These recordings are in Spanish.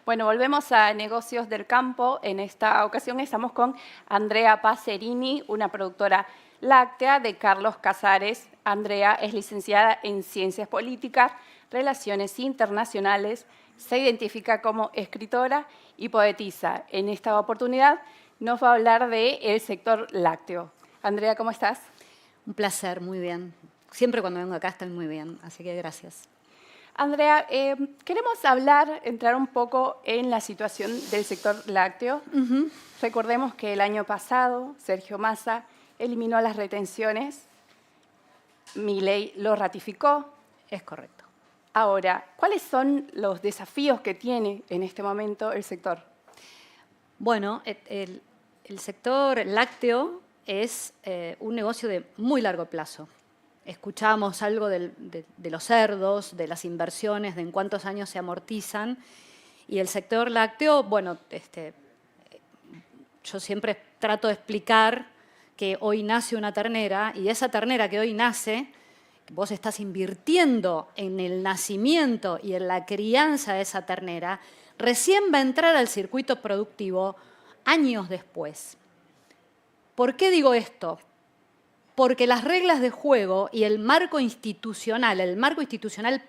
Bueno, volvemos a Negocios del Campo. En esta ocasión estamos con Andrea Pacerini, una productora láctea de Carlos Casares. Andrea es licenciada en Ciencias Políticas, Relaciones Internacionales, se identifica como escritora y poetisa. En esta oportunidad nos va a hablar del sector lácteo. Andrea, ¿cómo estás? Un placer, muy bien. Siempre cuando vengo acá estoy muy bien, así que gracias. Andrea, queremos entrar un poco en la situación del sector lácteo. Recordemos que el año pasado Sergio Massa eliminó las retenciones, Milei lo ratificó. Es correcto. Ahora, ¿cuáles son los desafíos que tiene en este momento el sector? Bueno, el sector lácteo es un negocio de muy largo plazo. Escuchamos algo de los cerdos, de las inversiones, de en cuántos años se amortizan. Y el sector lácteo, bueno, yo siempre trato de explicar que hoy nace una ternera y esa ternera que hoy nace, vos estás invirtiendo en el nacimiento y en la crianza de esa ternera, recién va a entrar al circuito productivo años después. ¿Por qué digo esto? Porque las reglas de juego y el marco institucional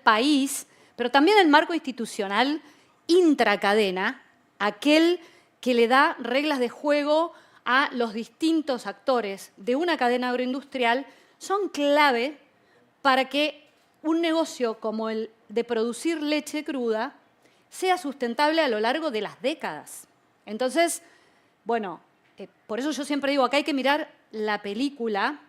país, pero también el marco institucional intracadena, aquel que le da reglas de juego a los distintos actores de una cadena agroindustrial, son clave para que un negocio como el de producir leche cruda sea sustentable a lo largo de las décadas. Entonces, bueno, por eso yo siempre digo, acá hay que mirar la película,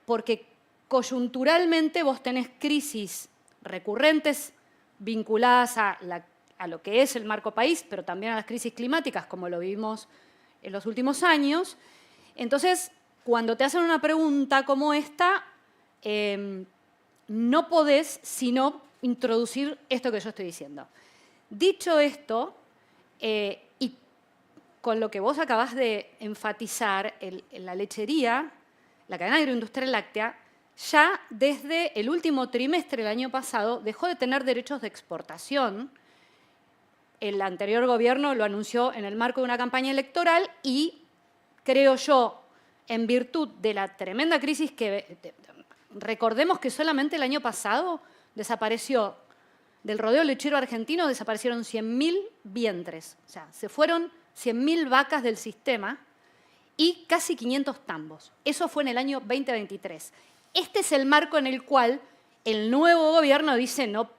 porque coyunturalmente vos tenés crisis recurrentes vinculadas a lo que es el marco país, pero también a las crisis climáticas, como lo vivimos en los últimos años. Entonces, cuando te hacen una pregunta como esta, no podés sino introducir esto que yo estoy diciendo. Dicho esto, y con lo que vos acabás de enfatizar, en la lechería, la cadena agroindustrial láctea, ya desde el último trimestre del año pasado dejó de tener derechos de exportación. El anterior gobierno lo anunció en el marco de una campaña electoral y, creo yo, en virtud de la tremenda crisis que... Recordemos que solamente el año pasado desapareció, del rodeo lechero argentino desaparecieron 100.000 vientres. O sea, se fueron 100.000 vacas del sistema y casi 500 tambos. Eso fue en el año 2023. Este es el marco en el cual el nuevo gobierno dice no,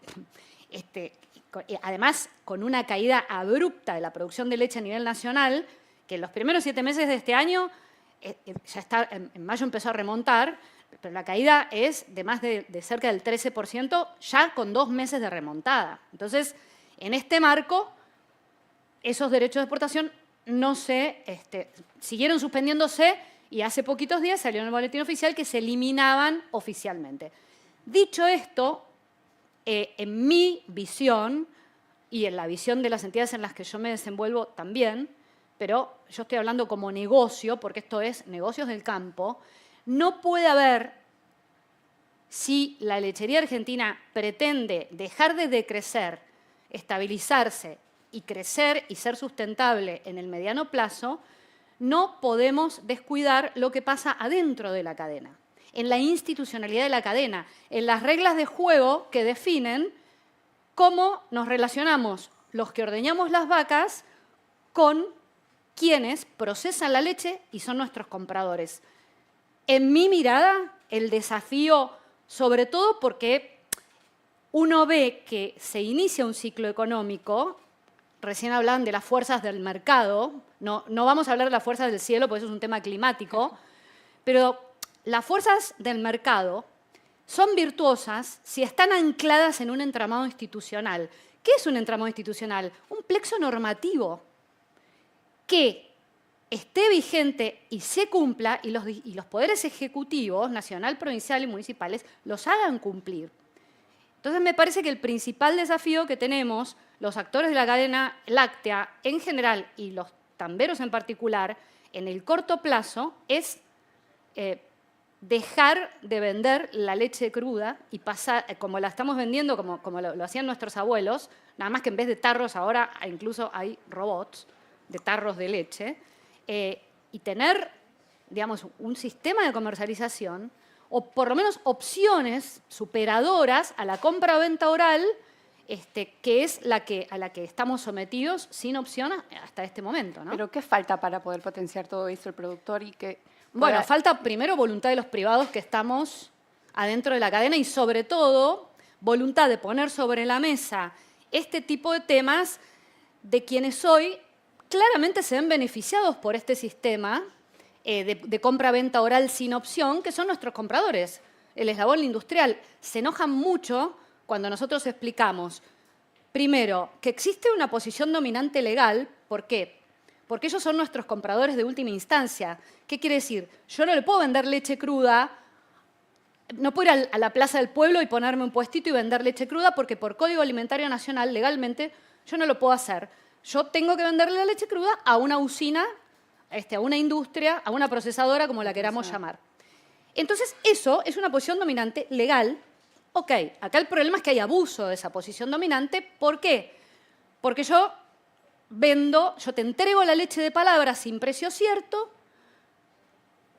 además con una caída abrupta de la producción de leche a nivel nacional, que en los primeros 7 meses de este año, ya está, en mayo empezó a remontar, pero la caída es de más de cerca del 13%, ya con 2 meses de remontada. Entonces, en este marco, esos derechos de exportación no siguieron suspendiéndose y hace poquitos días salió en el boletín oficial que se eliminaban oficialmente. Dicho esto, en mi visión y en la visión de las entidades en las que yo me desenvuelvo también, pero yo estoy hablando como negocio, porque esto es negocios del campo, no puede haber, si la lechería argentina pretende dejar de decrecer, estabilizarse y crecer y ser sustentable en el mediano plazo, no podemos descuidar lo que pasa adentro de la cadena, en la institucionalidad de la cadena, en las reglas de juego que definen cómo nos relacionamos los que ordeñamos las vacas con quienes procesan la leche y son nuestros compradores. En mi mirada, el desafío, sobre todo porque uno ve que se inicia un ciclo económico. Recién hablaban de las fuerzas del mercado, no vamos a hablar de las fuerzas del cielo porque eso es un tema climático, pero las fuerzas del mercado son virtuosas si están ancladas en un entramado institucional. ¿Qué es un entramado institucional? Un plexo normativo que esté vigente y se cumpla y los poderes ejecutivos, nacional, provincial y municipales, los hagan cumplir. Entonces me parece que el principal desafío que tenemos los actores de la cadena láctea en general y los tamberos en particular, en el corto plazo, es dejar de vender la leche cruda y pasar, como la estamos vendiendo, como lo hacían nuestros abuelos, nada más que en vez de tarros ahora incluso hay robots de tarros de leche, y tener, digamos, un sistema de comercialización o por lo menos opciones superadoras a la compra-venta oral, que es a la que estamos sometidos sin opción hasta este momento, ¿no? ¿Pero qué falta para poder potenciar todo eso el productor y que... Bueno, falta primero voluntad de los privados que estamos adentro de la cadena y sobre todo voluntad de poner sobre la mesa este tipo de temas de quienes hoy claramente se ven beneficiados por este sistema de compra-venta oral sin opción, que son nuestros compradores, el eslabón industrial. Se enojan mucho cuando nosotros explicamos, primero, que existe una posición dominante legal. ¿Por qué? Porque ellos son nuestros compradores de última instancia. ¿Qué quiere decir? Yo no le puedo vender leche cruda, no puedo ir a la Plaza del Pueblo y ponerme un puestito y vender leche cruda porque por Código Alimentario Nacional, legalmente, yo no lo puedo hacer. Yo tengo que venderle la leche cruda a una usina, a una industria, a una procesadora, como la queramos llamar. Entonces, eso es una posición dominante legal. Ok, acá el problema es que hay abuso de esa posición dominante. ¿Por qué? Porque yo te entrego la leche de palabra sin precio cierto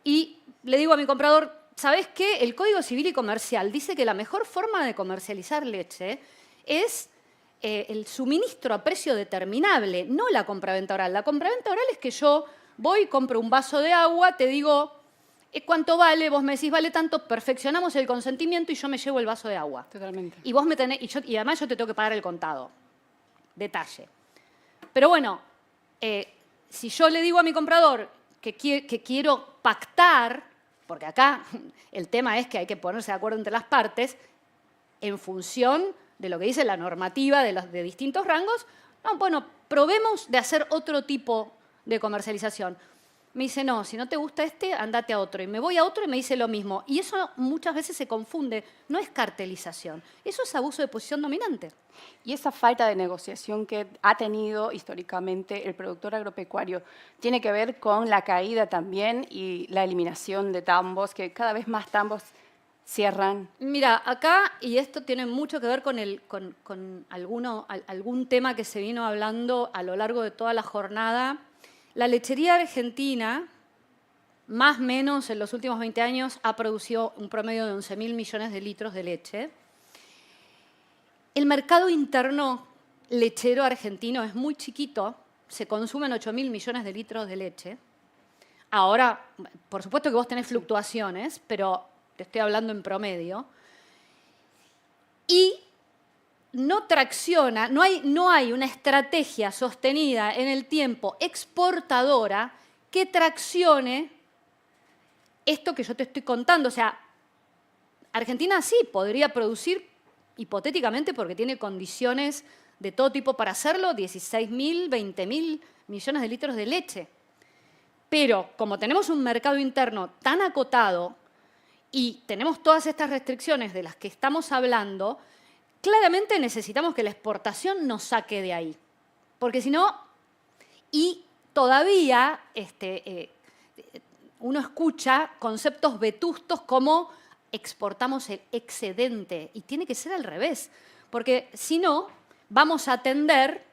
y le digo a mi comprador, ¿sabes qué? El Código Civil y Comercial dice que la mejor forma de comercializar leche es el suministro a precio determinable, no la compraventa oral. La compraventa oral es que yo voy, compro un vaso de agua, te digo cuánto vale, vos me decís vale tanto, perfeccionamos el consentimiento y yo me llevo el vaso de agua. Totalmente. Y vos y además yo te tengo que pagar el contado. Detalle. Pero bueno, si yo le digo a mi comprador que quiero pactar, porque acá el tema es que hay que ponerse de acuerdo entre las partes, en función de lo que dice la normativa de distintos rangos, no, bueno, probemos de hacer otro tipo de comercialización. Me dice, no, si no te gusta andate a otro. Y me voy a otro y me dice lo mismo. Y eso muchas veces se confunde. No es cartelización, eso es abuso de posición dominante. Y esa falta de negociación que ha tenido históricamente el productor agropecuario tiene que ver con la caída también y la eliminación de tambos, que cada vez más tambos cierran. Mira, acá, y esto tiene mucho que ver con algún tema que se vino hablando a lo largo de toda la jornada. La lechería argentina, más o menos en los últimos 20 años, ha producido un promedio de 11.000 millones de litros de leche. El mercado interno lechero argentino es muy chiquito, se consumen 8.000 millones de litros de leche. Ahora, por supuesto que vos tenés fluctuaciones, pero te estoy hablando en promedio. Y no tracciona, no hay una estrategia sostenida en el tiempo exportadora que traccione esto que yo te estoy contando. O sea, Argentina sí podría producir, hipotéticamente, porque tiene condiciones de todo tipo para hacerlo, 16.000, 20.000 millones de litros de leche. Pero como tenemos un mercado interno tan acotado y tenemos todas estas restricciones de las que estamos hablando, claramente necesitamos que la exportación nos saque de ahí. Porque si no, y todavía uno escucha conceptos vetustos como exportamos el excedente. Y tiene que ser al revés. Porque si no, vamos a tender,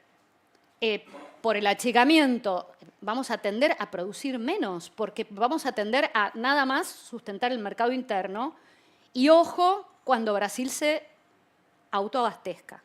por el achicamiento, vamos a tender a producir menos. Porque vamos a tender a nada más sustentar el mercado interno. Y ojo, cuando Brasil se autoabastezca.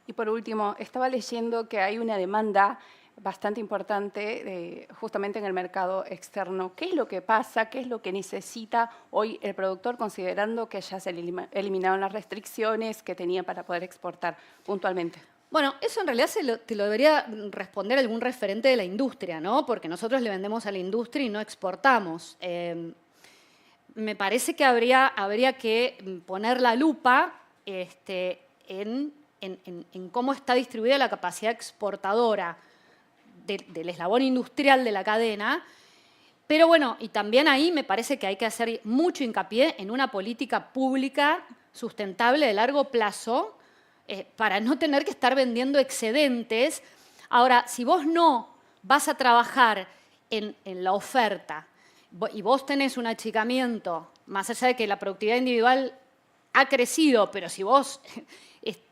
Y por último, estaba leyendo que hay una demanda bastante importante justamente en el mercado externo. ¿Qué es lo que pasa? ¿Qué es lo que necesita hoy el productor, considerando que ya se eliminaron las restricciones que tenía para poder exportar puntualmente? Bueno, eso en realidad te lo debería responder algún referente de la industria, ¿no? Porque nosotros le vendemos a la industria y no exportamos. Me parece que habría que poner la lupa en cómo está distribuida la capacidad exportadora del eslabón industrial de la cadena. Pero bueno, y también ahí me parece que hay que hacer mucho hincapié en una política pública sustentable de largo plazo para no tener que estar vendiendo excedentes. Ahora, si vos no vas a trabajar en la oferta y vos tenés un achicamiento más allá de que la productividad individual ha crecido, pero si vos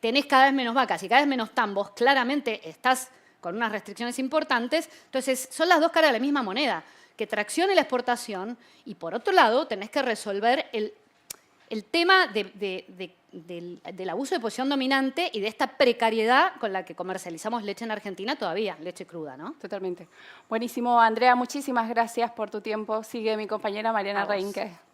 tenés cada vez menos vacas y cada vez menos tambos, claramente estás con unas restricciones importantes. Entonces, son las dos caras de la misma moneda, que traccione la exportación y, por otro lado, tenés que resolver el tema del abuso de posición dominante y de esta precariedad con la que comercializamos leche en Argentina todavía, leche cruda, ¿no? Totalmente. Buenísimo, Andrea, muchísimas gracias por tu tiempo. Sigue mi compañera Mariana A vos. Reinke.